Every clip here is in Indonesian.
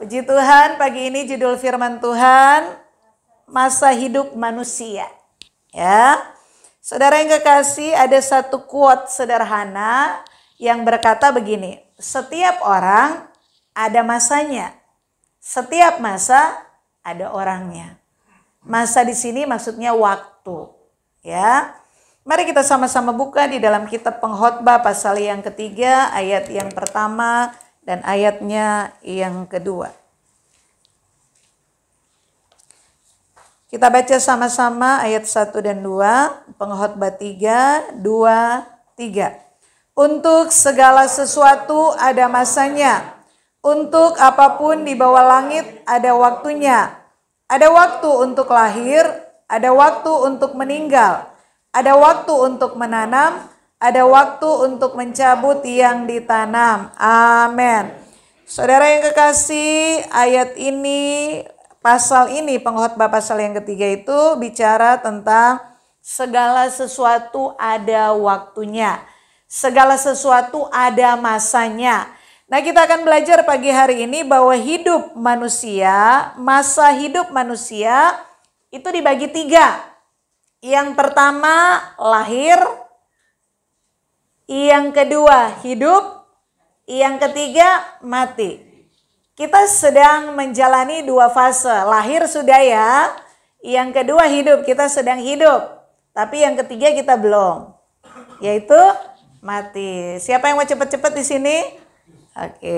Puji Tuhan, pagi ini judul firman Tuhan, masa hidup manusia. Ya, saudara yang kekasih, ada satu quote sederhana yang berkata begini, setiap orang ada masanya, setiap masa ada orangnya. Masa di sini maksudnya waktu. Ya, mari kita sama-sama buka di dalam kitab Pengkhotbah pasal yang ketiga, ayat yang pertama dan ayatnya yang kedua. Kita baca sama-sama ayat 1 dan 2, Pengkhotbah 3, 2, 3. Untuk segala sesuatu ada masanya, untuk apapun di bawah langit ada waktunya. Ada waktu untuk lahir, ada waktu untuk meninggal, ada waktu untuk menanam, ada waktu untuk mencabut yang ditanam. Amin. Saudara yang kekasih, ayat ini, pasal ini, Pengkhotbah pasal yang ketiga itu bicara tentang segala sesuatu ada waktunya. Segala sesuatu ada masanya. Nah, kita akan belajar pagi hari ini bahwa hidup manusia, masa hidup manusia itu dibagi 3. Yang pertama lahir, yang kedua hidup, yang ketiga mati. Kita sedang menjalani 2 fase. Lahir sudah ya, yang kedua hidup, kita sedang hidup. Tapi yang ketiga kita belum, yaitu mati. Siapa yang mau cepat-cepat di sini? Oke.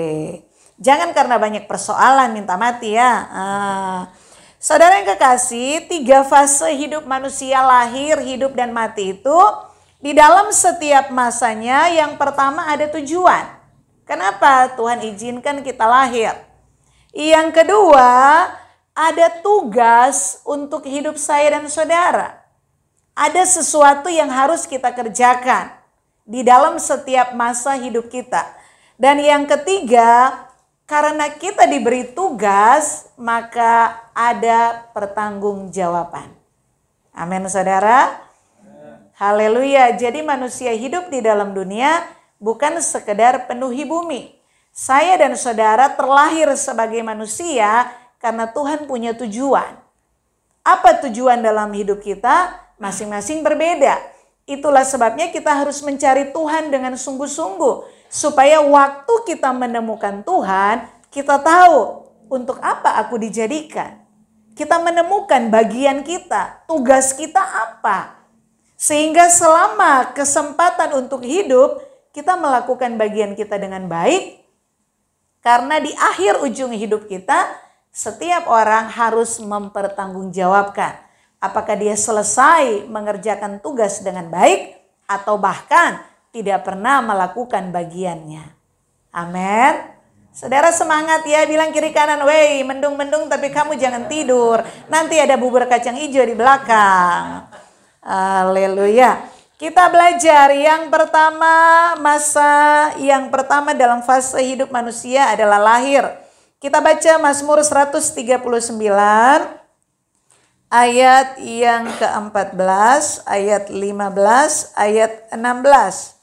Jangan karena banyak persoalan minta mati ya. Saudara yang kekasih, 3 fase hidup manusia, lahir, hidup, dan mati itu di dalam setiap masanya yang pertama ada tujuan. Kenapa Tuhan izinkan kita lahir? Yang kedua, ada tugas untuk hidup saya dan saudara. Ada sesuatu yang harus kita kerjakan di dalam setiap masa hidup kita. Dan yang ketiga, karena kita diberi tugas, maka ada pertanggungjawaban. Amin, saudara. Haleluya. Jadi manusia hidup di dalam dunia bukan sekedar penuhi bumi. Saya dan saudara terlahir sebagai manusia karena Tuhan punya tujuan. Apa tujuan dalam hidup kita? Masing-masing berbeda. Itulah sebabnya kita harus mencari Tuhan dengan sungguh-sungguh. Supaya waktu kita menemukan Tuhan, kita tahu untuk apa aku dijadikan. Kita menemukan bagian kita, tugas kita apa. Sehingga selama kesempatan untuk hidup, kita melakukan bagian kita dengan baik. Karena di akhir ujung hidup kita, setiap orang harus mempertanggungjawabkan. Apakah dia selesai mengerjakan tugas dengan baik atau bahkan tidak pernah melakukan bagiannya. Amin. Saudara semangat ya, bilang kiri kanan, wey mendung-mendung tapi kamu jangan tidur. Nanti ada bubur kacang hijau di belakang. Haleluya. Kita belajar yang pertama, masa yang pertama dalam fase hidup manusia adalah lahir. Kita baca Mazmur 139 ayat yang ke-14, ayat 15, ayat 16.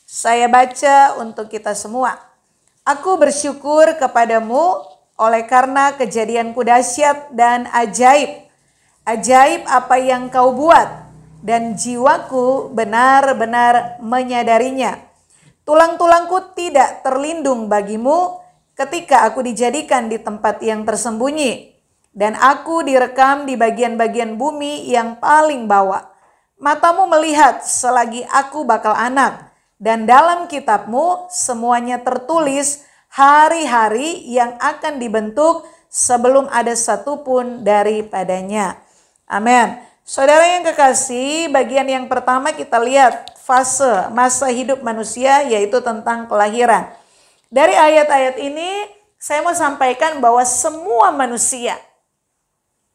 Saya baca untuk kita semua. Aku bersyukur kepadamu oleh karena kejadianku dahsyat dan ajaib. Ajaib apa yang kau buat dan jiwaku benar-benar menyadarinya. Tulang-tulangku tidak terlindung bagimu ketika aku dijadikan di tempat yang tersembunyi. Dan aku direkam di bagian-bagian bumi yang paling bawah. Matamu melihat selagi aku bakal anak. Dan dalam kitabmu semuanya tertulis hari-hari yang akan dibentuk sebelum ada satupun daripadanya. Amin. Saudara yang kekasih, bagian yang pertama kita lihat fase masa hidup manusia yaitu tentang kelahiran. Dari ayat-ayat ini saya mau sampaikan bahwa semua manusia,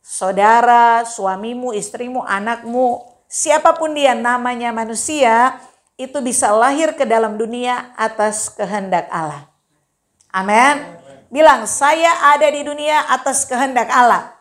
saudara, suamimu, istrimu, anakmu, siapapun dia namanya manusia, itu bisa lahir ke dalam dunia atas kehendak Allah. Amin. Bilang, saya ada di dunia atas kehendak Allah.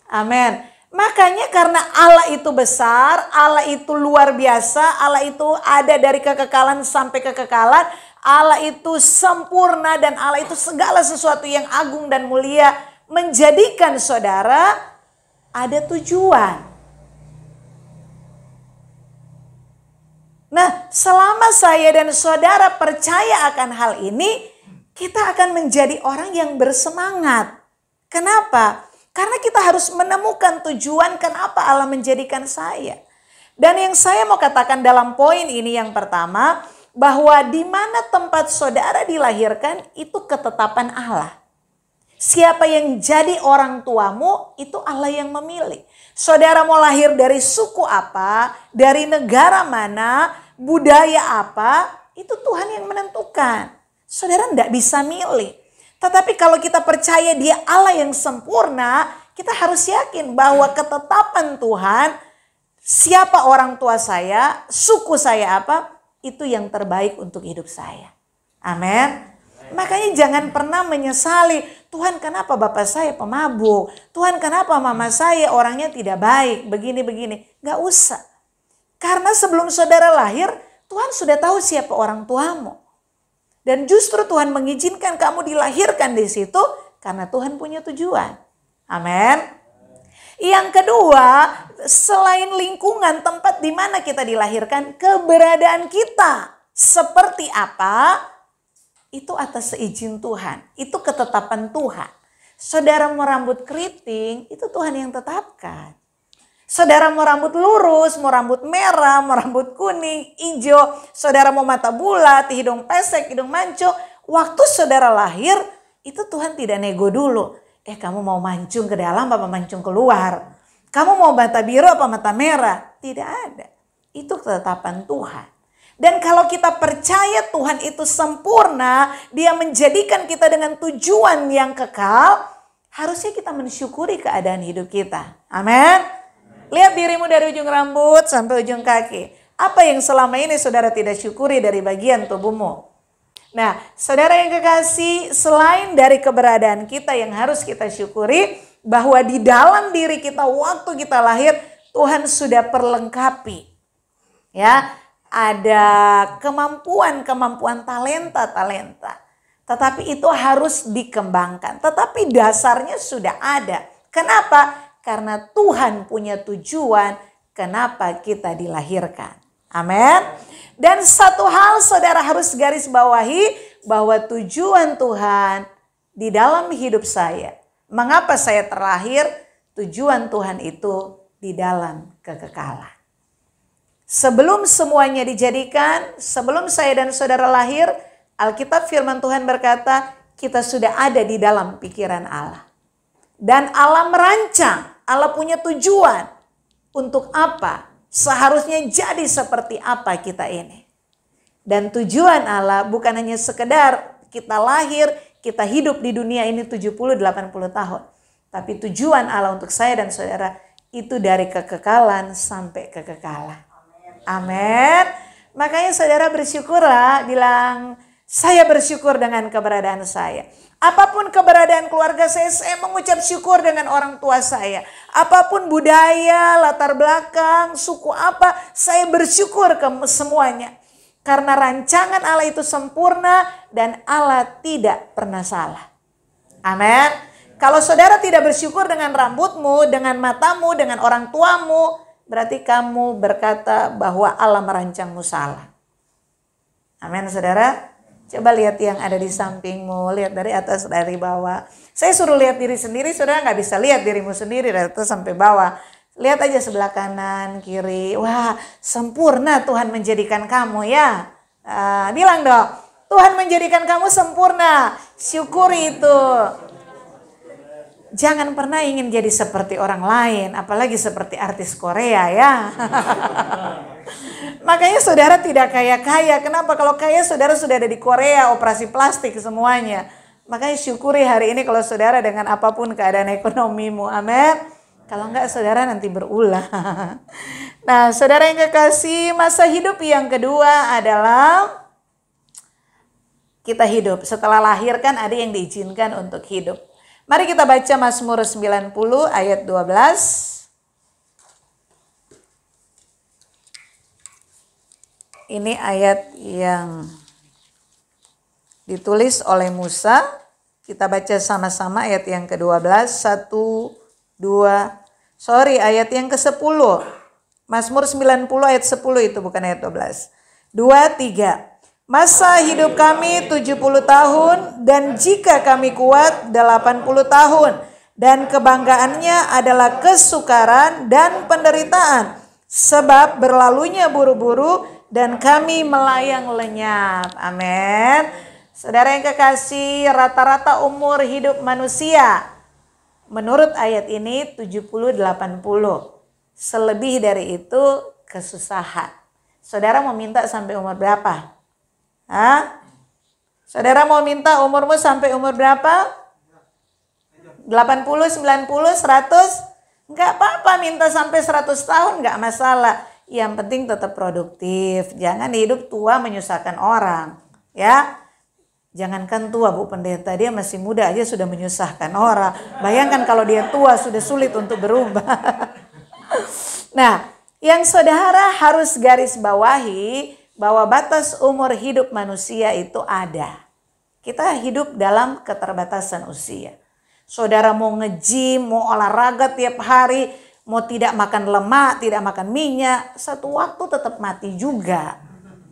Amin. Makanya karena Allah itu besar, Allah itu luar biasa, Allah itu ada dari kekekalan sampai kekekalan, Allah itu sempurna dan Allah itu segala sesuatu yang agung dan mulia, menjadikan saudara ada tujuan. Nah, selama saya dan saudara percaya akan hal ini, kita akan menjadi orang yang bersemangat. Kenapa? Karena kita harus menemukan tujuan kenapa Allah menjadikan saya. Dan yang saya mau katakan dalam poin ini yang pertama, bahwa di mana tempat saudara dilahirkan itu ketetapan Allah. Siapa yang jadi orang tuamu itu Allah yang memilih. Saudara mau lahir dari suku apa, dari negara mana, budaya apa, itu Tuhan yang menentukan. Saudara tidak bisa milih. Tetapi kalau kita percaya Dia Allah yang sempurna, kita harus yakin bahwa ketetapan Tuhan, siapa orang tua saya, suku saya apa, itu yang terbaik untuk hidup saya. Amin. Makanya jangan pernah menyesali, Tuhan kenapa bapak saya pemabuk, Tuhan kenapa mama saya orangnya tidak baik, begini-begini. Gak usah. Karena sebelum saudara lahir, Tuhan sudah tahu siapa orang tuamu. Dan justru Tuhan mengizinkan kamu dilahirkan di situ karena Tuhan punya tujuan. Amin. Yang kedua, selain lingkungan tempat di mana kita dilahirkan, keberadaan kita seperti apa, itu atas seizin Tuhan. Itu ketetapan Tuhan. Saudara mau rambut keriting, itu Tuhan yang tetapkan. Saudara mau rambut lurus, mau rambut merah, mau rambut kuning, hijau. Saudara mau mata bulat, hidung pesek, hidung mancung. Waktu saudara lahir, itu Tuhan tidak nego dulu. Kamu mau mancung ke dalam apa mancung keluar? Kamu mau mata biru apa mata merah? Tidak ada. Itu ketetapan Tuhan. Dan kalau kita percaya Tuhan itu sempurna, Dia menjadikan kita dengan tujuan yang kekal, harusnya kita mensyukuri keadaan hidup kita. Amin. Lihat dirimu dari ujung rambut sampai ujung kaki. Apa yang selama ini saudara tidak syukuri dari bagian tubuhmu? Nah, saudara yang kekasih, selain dari keberadaan kita yang harus kita syukuri, bahwa di dalam diri kita waktu kita lahir, Tuhan sudah perlengkapi. Ya, ada kemampuan-kemampuan, talenta-talenta. Tetapi itu harus dikembangkan. Tetapi dasarnya sudah ada. Kenapa? Karena Tuhan punya tujuan kenapa kita dilahirkan. Amin. Dan satu hal saudara harus garis bawahi, bahwa tujuan Tuhan di dalam hidup saya. Mengapa saya terlahir? Tujuan Tuhan itu di dalam kekekalan. Sebelum semuanya dijadikan, sebelum saya dan saudara lahir, Alkitab firman Tuhan berkata, kita sudah ada di dalam pikiran Allah. Dan Allah merancang, Allah punya tujuan. Untuk apa? Seharusnya jadi seperti apa kita ini. Dan tujuan Allah bukan hanya sekedar kita lahir, kita hidup di dunia ini 70-80 tahun. Tapi tujuan Allah untuk saya dan saudara itu dari kekekalan sampai kekekalan. Amin. Makanya saudara bersyukurlah, bilang saya bersyukur dengan keberadaan saya. Apapun keberadaan keluarga saya mengucap syukur dengan orang tua saya. Apapun budaya, latar belakang, suku apa, saya bersyukur ke semuanya. Karena rancangan Allah itu sempurna dan Allah tidak pernah salah. Amin. Kalau saudara tidak bersyukur dengan rambutmu, dengan matamu, dengan orang tuamu, berarti kamu berkata bahwa Allah merancangmu salah. Amin, saudara. Coba lihat yang ada di sampingmu, lihat dari atas, dari bawah. Saya suruh lihat diri sendiri, saudara nggak bisa lihat dirimu sendiri dari atas sampai bawah. Lihat aja sebelah kanan, kiri. Wah, sempurna Tuhan menjadikan kamu ya. Bilang dong, Tuhan menjadikan kamu sempurna. Syukuri itu. Jangan pernah ingin jadi seperti orang lain, apalagi seperti artis Korea ya. Makanya saudara tidak kaya-kaya. Kenapa? Kalau kaya saudara sudah ada di Korea, operasi plastik semuanya. Makanya syukuri hari ini kalau saudara dengan apapun keadaan ekonomimu. Amin. Kalau enggak saudara nanti berulah. Nah saudara yang kekasih, masa hidup yang kedua adalah kita hidup. Setelah lahir kan ada yang diizinkan untuk hidup. Mari kita baca Mazmur 90 ayat 12. Ini ayat yang Ditulis oleh Musa. Kita baca sama-sama ayat yang ke-12. 1, 2, ayat yang ke-10. Mazmur 90 ayat 10 itu, bukan ayat 12. 2, 3. Masa hidup kami 70 tahun, dan jika kami kuat 80 tahun. Dan kebanggaannya adalah kesukaran dan penderitaan. Sebab berlalunya buru-buru dan kami melayang lenyap. Amin. Saudara yang kekasih, rata-rata umur hidup manusia menurut ayat ini 70-80. Selebih dari itu kesusahan. Saudara mau minta sampai umur berapa? Hah? Saudara mau minta umurmu sampai umur berapa? 80, 90, 100? Enggak apa-apa minta sampai 100 tahun, enggak masalah. Yang penting tetap produktif. Jangan hidup tua menyusahkan orang. Ya. Jangankan tua Bu Pendeta, dia masih muda aja sudah menyusahkan orang. Bayangkan kalau dia tua sudah sulit untuk berubah. Nah, yang saudara harus garis bawahi bahwa batas umur hidup manusia itu ada. Kita hidup dalam keterbatasan usia. Saudara mau nge-gym, mau olahraga tiap hari, mau tidak makan lemak, tidak makan minyak, satu waktu tetap mati juga.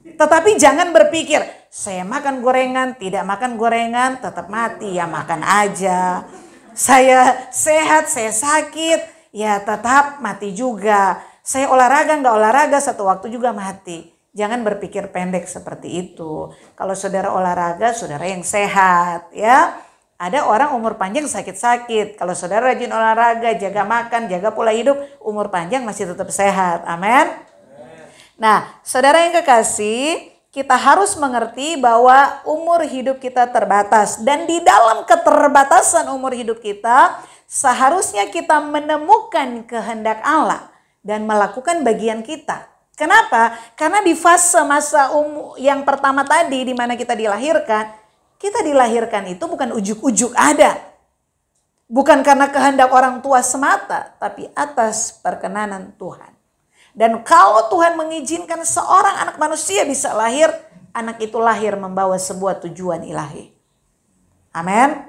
Tetapi jangan berpikir, saya makan gorengan, tidak makan gorengan, tetap mati, ya makan aja. Saya sehat, saya sakit, ya tetap mati juga. Saya olahraga, nggak olahraga, satu waktu juga mati. Jangan berpikir pendek seperti itu. Kalau saudara olahraga, saudara yang sehat, ya. Ada orang umur panjang sakit-sakit. Kalau saudara rajin olahraga, jaga makan, jaga pola hidup, umur panjang masih tetap sehat. Amin. Nah, saudara yang kekasih, kita harus mengerti bahwa umur hidup kita terbatas. Dan di dalam keterbatasan umur hidup kita, seharusnya kita menemukan kehendak Allah dan melakukan bagian kita. Kenapa? Karena di fase masa yang pertama tadi, di mana kita dilahirkan itu bukan ujuk-ujuk ada. Bukan karena kehendak orang tua semata, tapi atas perkenanan Tuhan. Dan kalau Tuhan mengizinkan seorang anak manusia bisa lahir, anak itu lahir membawa sebuah tujuan ilahi. Amin.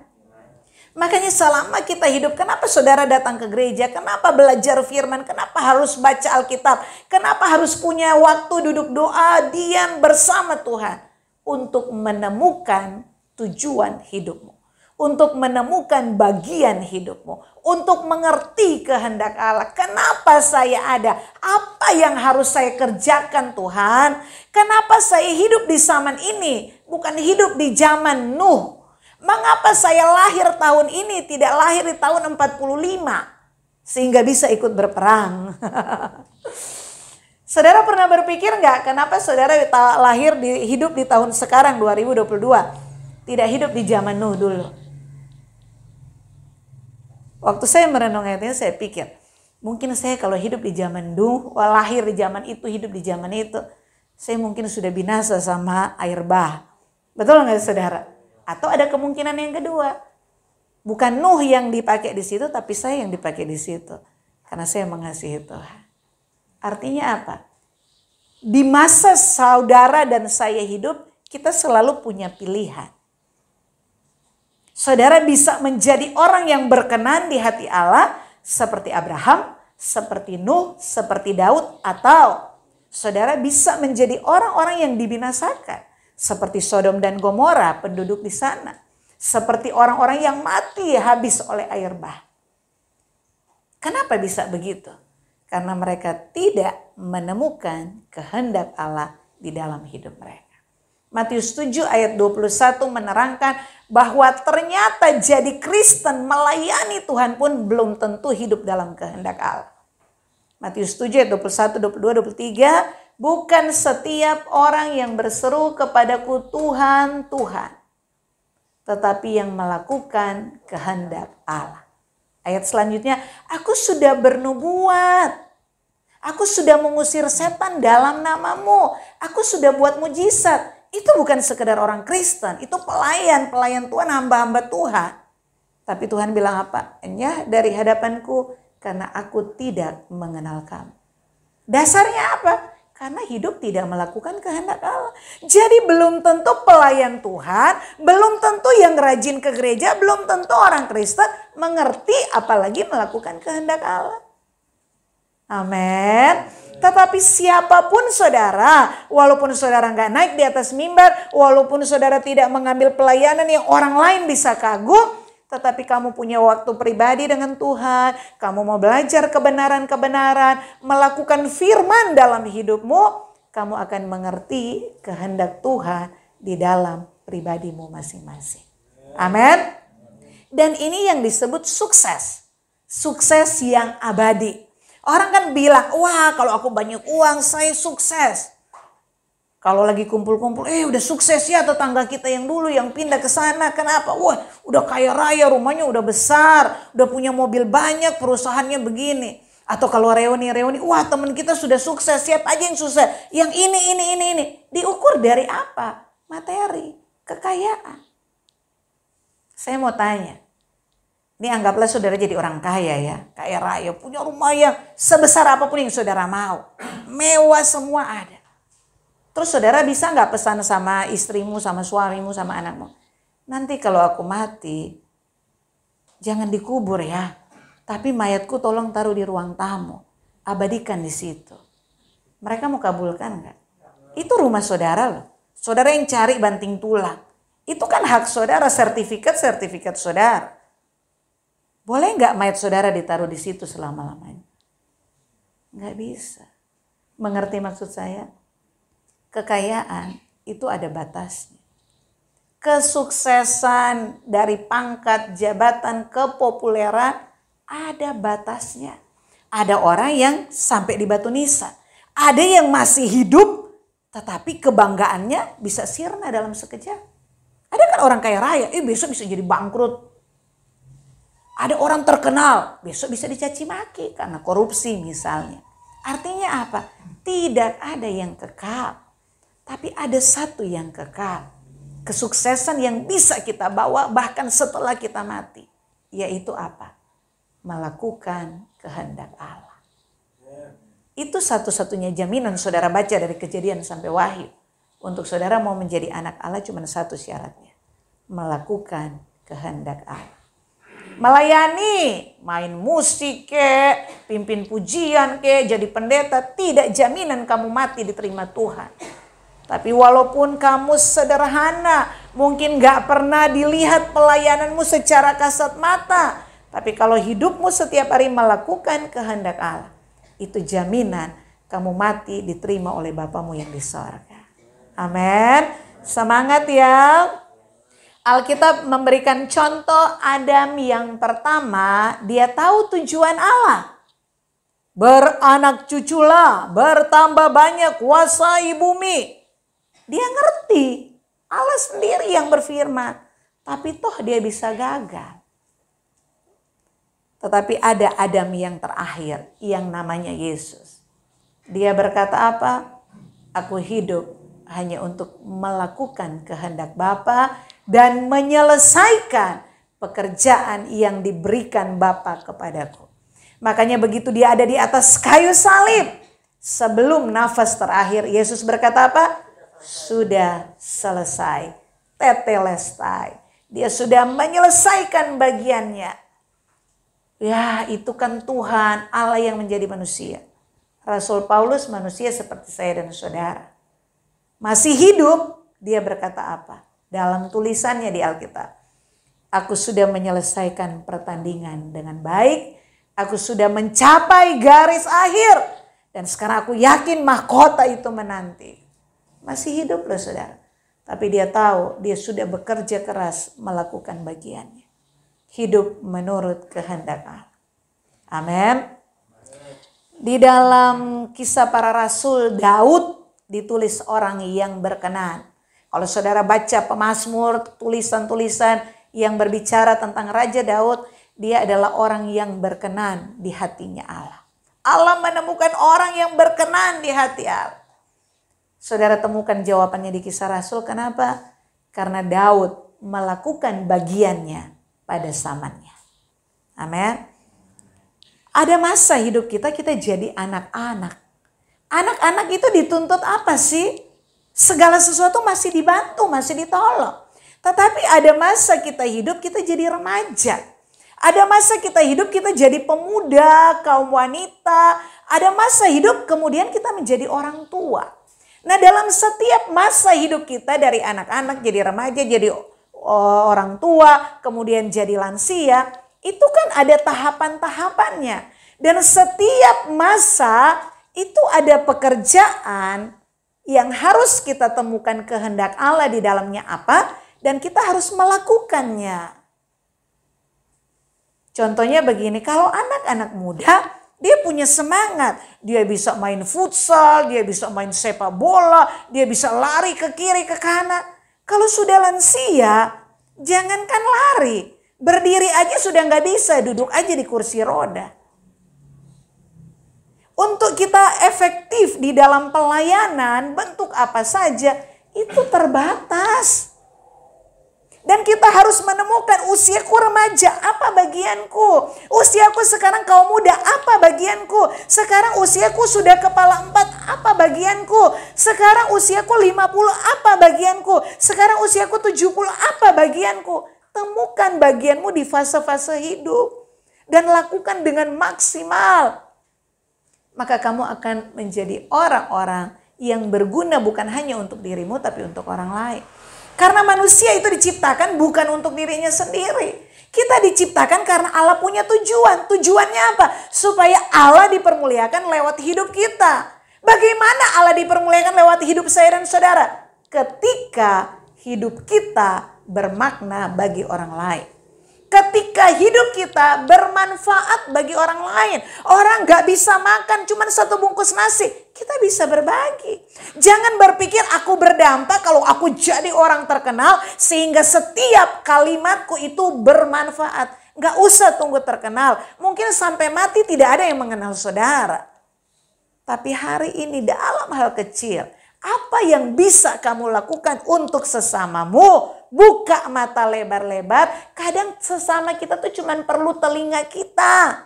Makanya selama kita hidup, kenapa saudara datang ke gereja? Kenapa belajar firman? Kenapa harus baca Alkitab? Kenapa harus punya waktu duduk doa, diam bersama Tuhan? Untuk menemukan tujuan hidupmu. Untuk menemukan bagian hidupmu. Untuk mengerti kehendak Allah. Kenapa saya ada? Apa yang harus saya kerjakan Tuhan? Kenapa saya hidup di zaman ini? Bukan hidup di zaman Nuh. Mengapa saya lahir tahun ini tidak lahir di tahun 45? Sehingga bisa ikut berperang. Saudara pernah berpikir nggak kenapa saudara lahir hidup di tahun sekarang 2022? Tidak hidup di zaman Nuh dulu. Waktu saya merenung ayatnya saya pikir, mungkin saya kalau hidup di zaman Nuh, lahir di zaman itu, hidup di zaman itu, saya mungkin sudah binasa sama air bah. Betul nggak saudara? Atau ada kemungkinan yang kedua, bukan Nuh yang dipakai di situ, tapi saya yang dipakai di situ, karena saya mengasihi Tuhan. Artinya apa? Di masa saudara dan saya hidup, kita selalu punya pilihan. Saudara bisa menjadi orang yang berkenan di hati Allah seperti Abraham, seperti Nuh, seperti Daud, atau saudara bisa menjadi orang-orang yang dibinasakan seperti Sodom dan Gomora, penduduk di sana, seperti orang-orang yang mati habis oleh air bah. Kenapa bisa begitu? Karena mereka tidak menemukan kehendak Allah di dalam hidup mereka. Matius 7 ayat 21 menerangkan bahwa ternyata jadi Kristen melayani Tuhan pun belum tentu hidup dalam kehendak Allah. Matius 7 ayat 21, 22, 23, bukan setiap orang yang berseru kepadaku Tuhan, Tuhan, tetapi yang melakukan kehendak Allah. Ayat selanjutnya, aku sudah bernubuat, aku sudah mengusir setan dalam namamu, aku sudah buat mujizat. Itu bukan sekedar orang Kristen, itu pelayan Tuhan, hamba-hamba Tuhan. Tapi Tuhan bilang apa? Enyah dari hadapanku karena aku tidak mengenal kamu. Dasarnya apa? Karena hidup tidak melakukan kehendak Allah. Jadi belum tentu pelayan Tuhan, belum tentu yang rajin ke gereja, belum tentu orang Kristen mengerti apalagi melakukan kehendak Allah. Amin. Tetapi siapapun saudara, walaupun saudara nggak naik di atas mimbar, walaupun saudara tidak mengambil pelayanan yang orang lain bisa kagum, tetapi kamu punya waktu pribadi dengan Tuhan, kamu mau belajar kebenaran-kebenaran, melakukan firman dalam hidupmu, kamu akan mengerti kehendak Tuhan di dalam pribadimu masing-masing. Amin. Dan ini yang disebut sukses. Sukses yang abadi. Orang kan bilang, wah kalau aku banyak uang saya sukses. Kalau lagi kumpul-kumpul, udah sukses ya tetangga kita yang dulu yang pindah ke sana. Kenapa? Wah udah kaya raya, rumahnya udah besar, udah punya mobil banyak, perusahaannya begini. Atau kalau reuni-reuni, wah teman kita sudah sukses, siapa aja yang sukses. Yang ini. Diukur dari apa? Materi, kekayaan. Saya mau tanya. Ini anggaplah saudara jadi orang kaya ya. Kaya raya, punya rumah yang sebesar apapun yang saudara mau. Mewah semua ada. Terus saudara bisa gak pesan sama istrimu, sama suamimu, sama anakmu. Nanti kalau aku mati, jangan dikubur ya. Tapi mayatku tolong taruh di ruang tamu. Abadikan di situ. Mereka mau kabulkan gak? Itu rumah saudara loh. Saudara yang cari banting tulang. Itu kan hak saudara, sertifikat saudara. Boleh nggak mayat saudara ditaruh di situ selama-lamanya? Nggak bisa. Mengerti maksud saya? Kekayaan itu ada batasnya. Kesuksesan dari pangkat, jabatan, kepopuleran ada batasnya. Ada orang yang sampai di batu nisan. Ada yang masih hidup tetapi kebanggaannya bisa sirna dalam sekejap. Ada kan orang kaya raya, besok bisa jadi bangkrut. Ada orang terkenal, besok bisa dicaci maki karena korupsi misalnya. Artinya apa? Tidak ada yang kekal. Tapi ada satu yang kekal. Kesuksesan yang bisa kita bawa bahkan setelah kita mati. Yaitu apa? Melakukan kehendak Allah. Itu satu-satunya jaminan saudara baca dari Kejadian sampai Wahyu. Untuk saudara mau menjadi anak Allah cuma satu syaratnya. Melakukan kehendak Allah. Melayani, main musik ke, pimpin pujian ke, jadi pendeta, tidak jaminan kamu mati diterima Tuhan. Tapi walaupun kamu sederhana, mungkin gak pernah dilihat pelayananmu secara kasat mata. Tapi kalau hidupmu setiap hari melakukan kehendak Allah, itu jaminan kamu mati diterima oleh Bapamu yang di sorga. Amin. Semangat ya. Alkitab memberikan contoh Adam yang pertama, dia tahu tujuan Allah. Beranak cuculah, bertambah banyak, kuasai bumi. Dia ngerti, Allah sendiri yang berfirman. Tapi toh dia bisa gagal. Tetapi ada Adam yang terakhir, yang namanya Yesus. Dia berkata apa? Aku hidup hanya untuk melakukan kehendak Bapa dan menyelesaikan pekerjaan yang diberikan Bapa kepadaku. Makanya begitu dia ada di atas kayu salib, sebelum nafas terakhir, Yesus berkata apa? Sudah selesai. Tetelestai. Dia sudah menyelesaikan bagiannya. Ya, itu kan Tuhan, Allah yang menjadi manusia. Rasul Paulus manusia seperti saya dan saudara. Masih hidup, dia berkata apa? Dalam tulisannya di Alkitab. Aku sudah menyelesaikan pertandingan dengan baik. Aku sudah mencapai garis akhir. Dan sekarang aku yakin mahkota itu menanti. Masih hidup loh saudara. Tapi dia tahu dia sudah bekerja keras melakukan bagiannya. Hidup menurut kehendak Allah. Amin. Di dalam Kisah Para Rasul, Daud ditulis orang yang berkenan. Kalau saudara baca pemazmur, tulisan-tulisan yang berbicara tentang Raja Daud, dia adalah orang yang berkenan di hatinya Allah. Allah menemukan orang yang berkenan di hati Allah. Saudara temukan jawabannya di Kisah Rasul. Kenapa? Karena Daud melakukan bagiannya pada zamannya. Amin. Ada masa hidup kita jadi anak-anak. Anak-anak itu dituntut apa sih? Segala sesuatu masih dibantu, masih ditolong. Tetapi ada masa kita hidup, kita jadi remaja. Ada masa kita hidup, kita jadi pemuda, kaum wanita. Ada masa hidup, kemudian kita menjadi orang tua. Nah, dalam setiap masa hidup kita, dari anak-anak jadi remaja, jadi orang tua, kemudian jadi lansia, itu kan ada tahapan-tahapannya. Dan setiap masa itu ada pekerjaan yang harus kita temukan kehendak Allah di dalamnya apa, dan kita harus melakukannya. Contohnya begini, kalau anak-anak muda, dia punya semangat. Dia bisa main futsal, dia bisa main sepak bola, dia bisa lari ke kiri, ke kanan. Kalau sudah lansia, jangankan lari. Berdiri aja sudah nggak bisa, duduk aja di kursi roda. Untuk kita efektif di dalam pelayanan, bentuk apa saja, itu terbatas. Dan kita harus menemukan usiaku remaja, apa bagianku? Usiaku sekarang kaum muda, apa bagianku? Sekarang usiaku sudah kepala 4, apa bagianku? Sekarang usiaku 50, apa bagianku? Sekarang usiaku 70, apa bagianku? Temukan bagianmu di fase-fase hidup. Dan lakukan dengan maksimal. Maka kamu akan menjadi orang-orang yang berguna bukan hanya untuk dirimu tapi untuk orang lain. Karena manusia itu diciptakan bukan untuk dirinya sendiri. Kita diciptakan karena Allah punya tujuan. Tujuannya apa? Supaya Allah dipermuliakan lewat hidup kita. Bagaimana Allah dipermuliakan lewat hidup saya dan saudara? Ketika hidup kita bermakna bagi orang lain. Ketika hidup kita bermanfaat bagi orang lain. Orang gak bisa makan cuma 1 bungkus nasi. Kita bisa berbagi. Jangan berpikir aku berdampak kalau aku jadi orang terkenal. Sehingga setiap kalimatku itu bermanfaat. Gak usah tunggu terkenal. Mungkin sampai mati tidak ada yang mengenal saudara. Tapi hari ini dalam hal kecil. Apa yang bisa kamu lakukan untuk sesamamu? Buka mata lebar-lebar. Kadang sesama kita tuh cuma perlu telinga kita.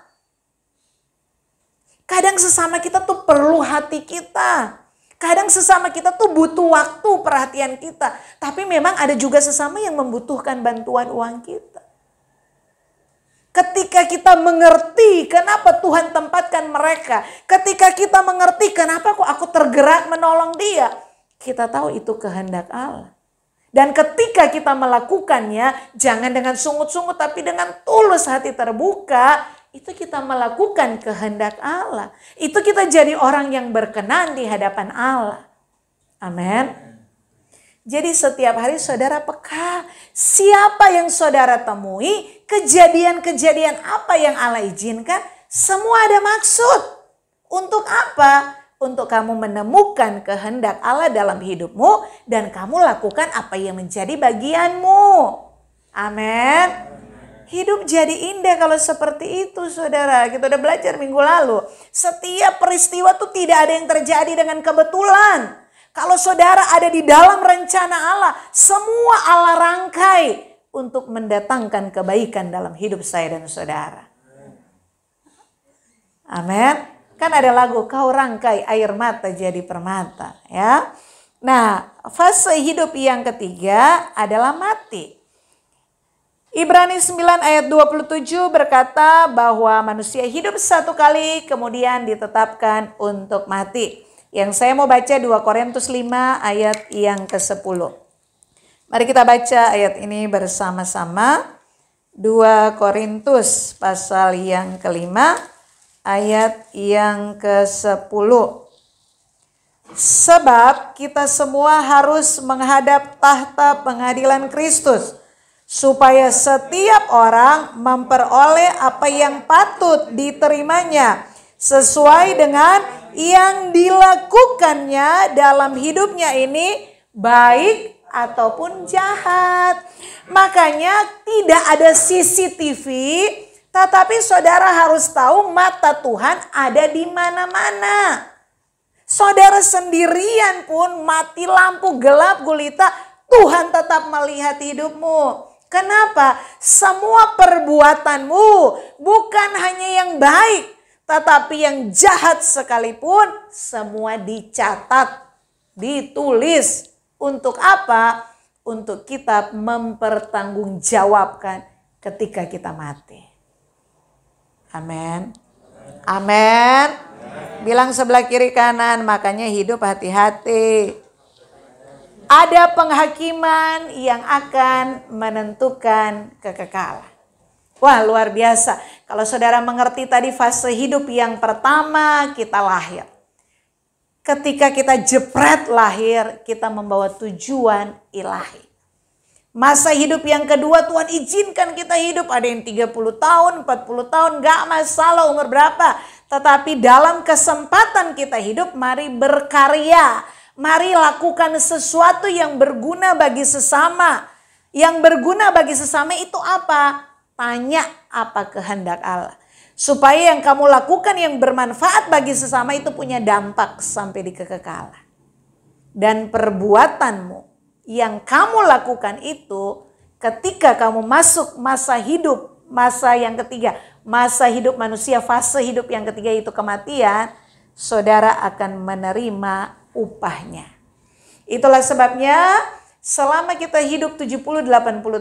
Kadang sesama kita tuh perlu hati kita. Kadang sesama kita tuh butuh waktu perhatian kita. Tapi memang ada juga sesama yang membutuhkan bantuan uang kita. Ketika kita mengerti kenapa Tuhan tempatkan mereka. Ketika kita mengerti kenapa kok aku tergerak menolong dia. Kita tahu itu kehendak Allah. Dan ketika kita melakukannya, jangan dengan sungut-sungut tapi dengan tulus hati terbuka, itu kita melakukan kehendak Allah. Itu kita jadi orang yang berkenan di hadapan Allah. Amin. Jadi setiap hari saudara peka, siapa yang saudara temui, kejadian-kejadian apa yang Allah izinkan, semua ada maksud. Untuk apa? Untuk kamu menemukan kehendak Allah dalam hidupmu dan kamu lakukan apa yang menjadi bagianmu. Amin. Hidup jadi indah kalau seperti itu saudara. Kita udah belajar minggu lalu. Setiap peristiwa tuh tidak ada yang terjadi dengan kebetulan. Kalau saudara ada di dalam rencana Allah, semua Allah rangkai untuk mendatangkan kebaikan dalam hidup saya dan saudara. Amin. Kan ada lagu, kau rangkai air mata jadi permata. Ya. Nah, fase hidup yang ketiga adalah mati. Ibrani 9 ayat 27 berkata bahwa manusia hidup satu kali kemudian ditetapkan untuk mati. Yang saya mau baca 2 Korintus 5 ayat yang ke-10. Mari kita baca ayat ini bersama-sama. 2 Korintus pasal yang kelima. Ayat yang ke-10. Sebab kita semua harus menghadap tahta pengadilan Kristus. Supaya setiap orang memperoleh apa yang patut diterimanya. Sesuai dengan yang dilakukannya dalam hidupnya ini. Baik ataupun jahat. Makanya tidak ada CCTV. Tetapi saudara harus tahu mata Tuhan ada di mana-mana. Saudara sendirian pun mati lampu gelap gulita, Tuhan tetap melihat hidupmu. Kenapa? Semua perbuatanmu bukan hanya yang baik, Tetapi yang jahat sekalipun semua dicatat, ditulis. Untuk apa? Untuk kita mempertanggungjawabkan ketika kita mati. Amin. Amin. Bilang sebelah kiri kanan, makanya hidup hati-hati. Ada penghakiman yang akan menentukan kekekalan. Wah, luar biasa. Kalau saudara mengerti tadi fase hidup yang pertama, kita lahir. Ketika kita jepret lahir, kita membawa tujuan ilahi. Masa hidup yang kedua, Tuhan izinkan kita hidup. Ada yang 30 tahun, 40 tahun, gak masalah umur berapa. Tetapi dalam kesempatan kita hidup, mari berkarya. Mari lakukan sesuatu yang berguna bagi sesama. Yang berguna bagi sesama itu apa? Tanya apa kehendak Allah. Supaya yang kamu lakukan yang bermanfaat bagi sesama itu punya dampak sampai di kekekalan. Dan perbuatanmu yang kamu lakukan itu ketika kamu masuk masa hidup, masa yang ketiga, masa hidup manusia, fase hidup yang ketiga itu kematian, saudara akan menerima upahnya. Itulah sebabnya selama kita hidup 70-80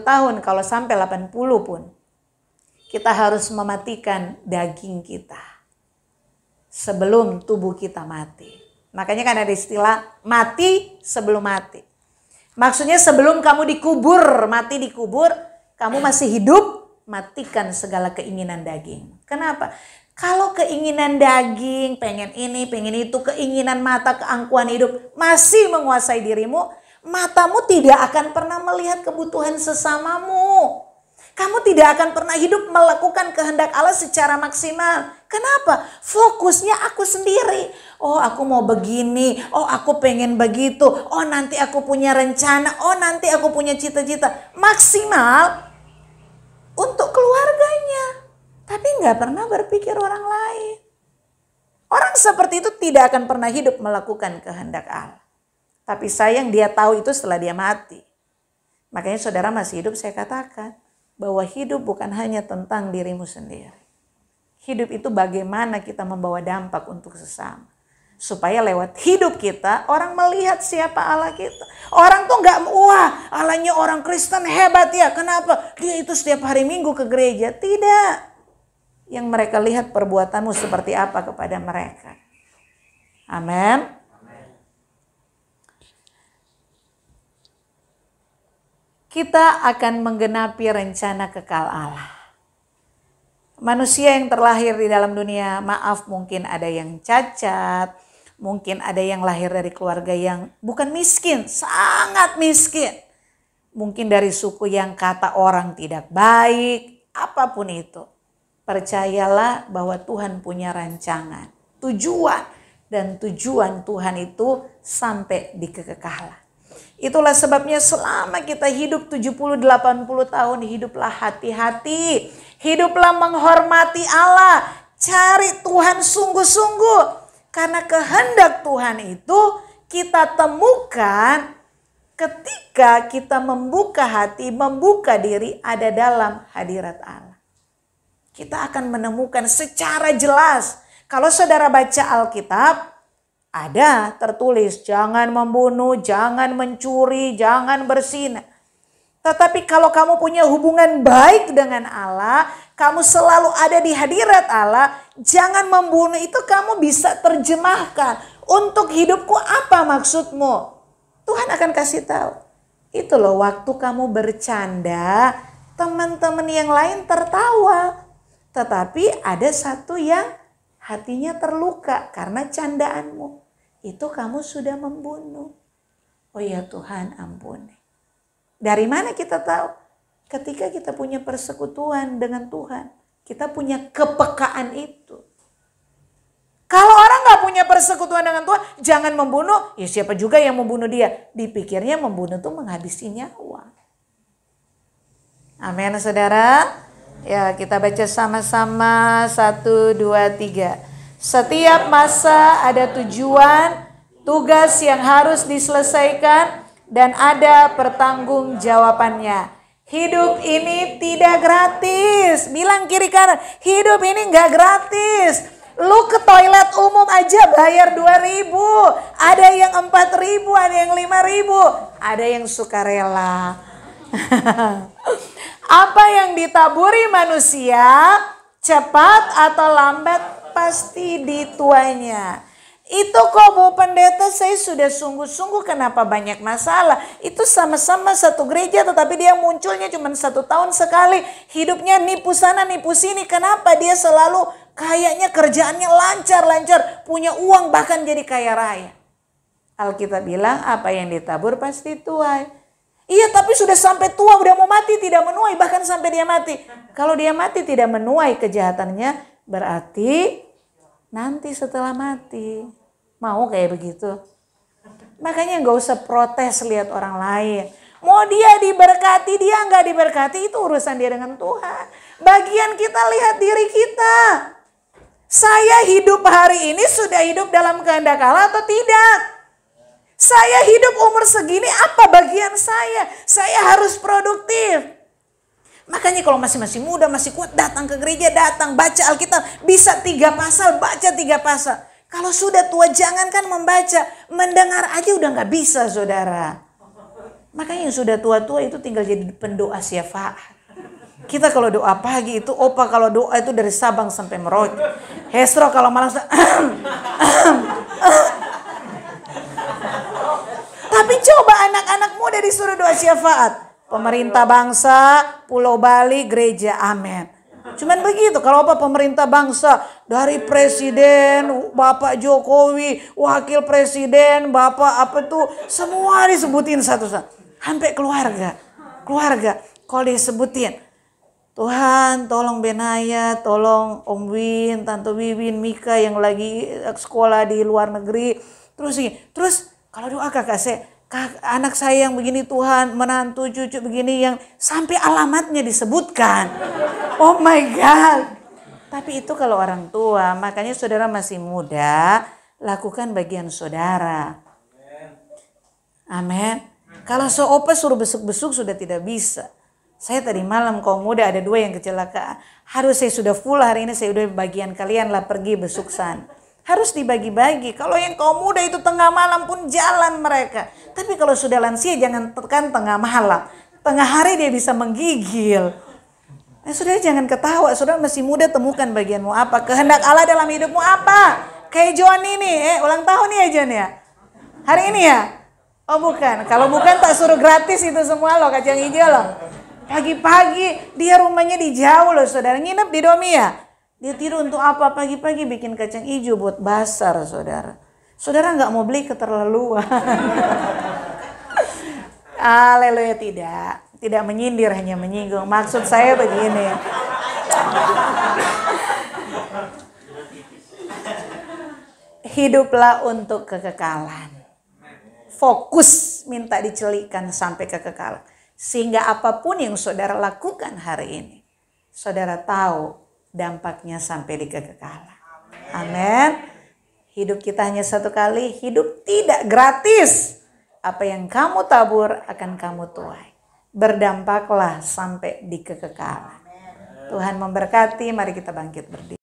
tahun, kalau sampai 80 pun, kita harus mematikan daging kita sebelum tubuh kita mati. Makanya kan ada istilah mati sebelum mati. Maksudnya sebelum kamu dikubur, mati dikubur, kamu masih hidup, matikan segala keinginan daging. Kenapa? Kalau keinginan daging, pengen ini, pengen itu, keinginan mata, keangkuhan hidup masih menguasai dirimu, matamu tidak akan pernah melihat kebutuhan sesamamu. Kamu tidak akan pernah hidup melakukan kehendak Allah secara maksimal. Kenapa? Fokusnya aku sendiri. Oh, aku mau begini. Oh, aku pengen begitu. Oh, nanti aku punya rencana. Oh, nanti aku punya cita-cita. Maksimal untuk keluarganya. Tapi nggak pernah berpikir orang lain. Orang seperti itu tidak akan pernah hidup melakukan kehendak Allah. Tapi sayang dia tahu itu setelah dia mati. Makanya saudara masih hidup, saya katakan bahwa hidup bukan hanya tentang dirimu sendiri. Hidup itu bagaimana kita membawa dampak untuk sesama. Supaya lewat hidup kita orang melihat siapa Allah kita. Orang tuh gak, wah Allahnya orang Kristen hebat ya. Kenapa? Dia itu setiap hari Minggu ke gereja. Tidak. Yang mereka lihat perbuatanmu seperti apa kepada mereka. Amin. Kita akan menggenapi rencana kekal Allah. Manusia yang terlahir di dalam dunia, maaf mungkin ada yang cacat, mungkin ada yang lahir dari keluarga yang bukan miskin, sangat miskin. Mungkin dari suku yang kata orang tidak baik, apapun itu. Percayalah bahwa Tuhan punya rancangan, tujuan. Dan tujuan Tuhan itu sampai di kekekalan. Itulah sebabnya selama kita hidup 70-80 tahun, hiduplah hati-hati. Hiduplah menghormati Allah. Cari Tuhan sungguh-sungguh. Karena kehendak Tuhan itu kita temukan ketika kita membuka hati, membuka diri ada dalam hadirat Allah. Kita akan menemukan secara jelas. Kalau saudara baca Alkitab, ada tertulis jangan membunuh, jangan mencuri, jangan berzina. Tetapi kalau kamu punya hubungan baik dengan Allah, kamu selalu ada di hadirat Allah, jangan membunuh itu kamu bisa terjemahkan. Untuk hidupku apa maksudmu? Tuhan akan kasih tahu. Itu loh waktu kamu bercanda, teman-teman yang lain tertawa. Tetapi ada satu yang hatinya terluka karena candaanmu. Itu kamu sudah membunuh. Oh ya Tuhan ampuni. Dari mana kita tahu? Ketika kita punya persekutuan dengan Tuhan. Kita punya kepekaan itu. Kalau orang gak punya persekutuan dengan Tuhan, jangan membunuh. Ya siapa juga yang membunuh dia? Dipikirnya membunuh itu menghabisi nyawa. Amin saudara. Ya kita baca sama-sama 1, 2, 3. Setiap masa ada tujuan, tugas yang harus diselesaikan dan ada pertanggungjawabannya. Hidup ini tidak gratis. Bilang kiri kanan, hidup ini gak gratis. Lu ke toilet umum aja bayar 2.000. Ada yang 4.000, ada yang 5.000. Ada yang sukarela. Apa yang ditaburi manusia, cepat atau lambat pasti dituainya. Itu kok Bu Pendeta, saya sudah sungguh-sungguh kenapa banyak masalah. Itu sama-sama satu gereja tetapi dia munculnya cuma 1 tahun sekali. Hidupnya nipu sana nipu sini. Kenapa dia selalu kayaknya kerjaannya lancar-lancar. Punya uang bahkan jadi kaya raya. Alkitab bilang apa yang ditabur pasti tuai. Iya, tapi sudah sampai tua, udah mau mati tidak menuai, bahkan sampai dia mati. Kalau dia mati tidak menuai kejahatannya, berarti nanti setelah mati. Mau kayak begitu? Makanya gak usah protes lihat orang lain. Mau dia diberkati, dia gak diberkati, itu urusan dia dengan Tuhan. Bagian kita lihat diri kita. Saya hidup hari ini sudah hidup dalam kehendak Allah atau tidak? Saya hidup umur segini, apa bagian saya? Saya harus produktif. Makanya kalau masih muda, masih kuat, datang ke gereja, datang baca Alkitab. Bisa 3 pasal, baca 3 pasal. Kalau sudah tua jangankan membaca, mendengar aja udah gak bisa saudara. Makanya yang sudah tua-tua itu tinggal jadi pendoa syafaat. Kita kalau doa pagi itu, Opa kalau doa itu dari Sabang sampai Merauke. Hesro kalau malam tapi coba anak-anak muda disuruh doa syafaat. Pemerintah bangsa, Pulau Bali, gereja, amin. Cuman begitu, kalau apa pemerintah bangsa, dari presiden, Bapak Jokowi, wakil presiden, Bapak apa tuh, semua disebutin satu-satu. Sampai keluarga. Kalau disebutin, Tuhan tolong Benaya, tolong Om Win, Tante Wiwin, Mika yang lagi sekolah di luar negeri. Terus kalau doa kakak saya, anak saya yang begini Tuhan, menantu cucu begini yang sampai alamatnya disebutkan. Oh my God. Tapi itu kalau orang tua, makanya saudara masih muda, lakukan bagian saudara. Amin. Kalau seopa suruh besuk-besuk sudah tidak bisa. Saya tadi malam kaum muda ada 2 yang kecelakaan. Harus saya sudah full hari ini, saya udah bagian kalian lah pergi besuk sana. Harus dibagi-bagi. Kalau yang kaum muda itu tengah malam pun jalan mereka. Tapi kalau sudah lansia jangan tekan tengah malam. Tengah hari dia bisa menggigil. Saudara jangan ketawa. Saudara masih muda, temukan bagianmu apa. Kehendak Allah dalam hidupmu apa. Kayak John ini. Ulang tahun ya John ya. Hari ini ya. Oh bukan. Kalau bukan tak suruh gratis itu semua loh. Kacang hijau loh. Pagi-pagi dia rumahnya di jauh loh saudara. Nginep di Domi ya. Dia tidur untuk apa? Pagi-pagi bikin kacang hijau buat basar saudara. Saudara gak mau beli keterlaluan. Haleluya, tidak. Tidak menyindir, hanya menyinggung. Maksud saya begini. Hiduplah untuk kekekalan. Fokus minta dicelikan sampai kekekalan. Sehingga apapun yang saudara lakukan hari ini, saudara tahu dampaknya sampai di kekekalan. Amin. Hidup kita hanya satu kali, hidup tidak gratis. Apa yang kamu tabur akan kamu tuai. Berdampaklah sampai di kekekalan. Tuhan memberkati, mari kita bangkit berdiri.